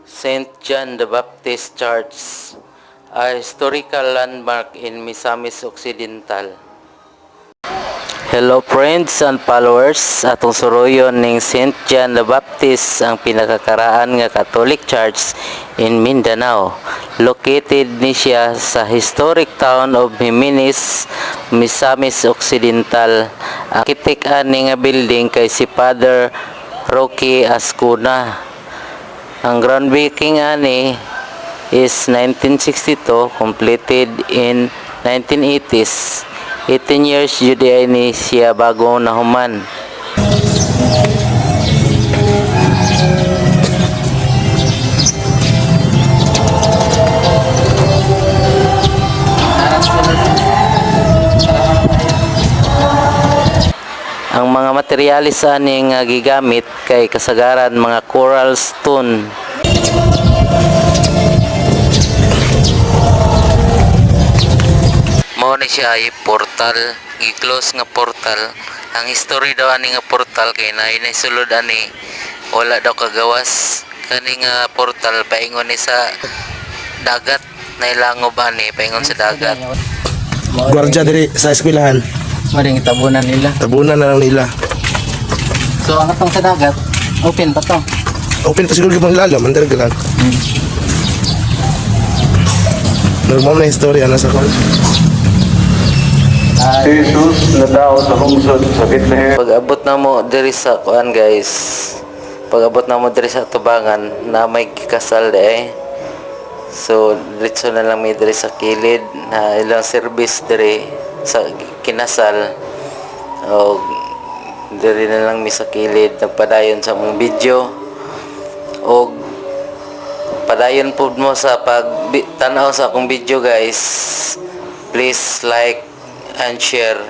Saint John the Baptist Church, a historical landmark in Misamis Occidental. Hello friends and followers, atong suruyon ning Saint John the Baptist ang pinakakaraan nga Catholic Church in Mindanao. Located ni siya sa historic town of Jimenez, Misamis Occidental. Architect ani nga building kay si Father Roque Ascuna. Ang groundbreaking ani is 1962, completed in 1980s. 18 years jud ni siya bago nahuman. Ang mga materialis ani nga gigamit kay kasagaran mga coral stone. Mao ni siya ay portal, gi-close nga portal. Ang history daw ani nga portal kay naay sulod ani wala daw kagawas. Kani nga portal paingon ni sa dagat, nailangob ani paingon sa dagat. Gwardiya diri sa eskwelahan. Maring tabunan nila. Tabunan na lang nila. So ang atong sa dagat, open pa to. Open pa siguro gibang lalam, andar galang. Normal na istorya na sa kon. Jesus na daw sa lungsod sa Bethlehem. Pag-abot na mo diri sa kuan guys. Pag-abot na mo diri sa tubangan na may kasal So diretso na lang may diri sa kilid na ilang service diri sa kinasal. O diri na lang mi sa kilid nagpadayon sa mong video. O padayon pud mo sa pag tanaw sa akong video guys. Please like and share.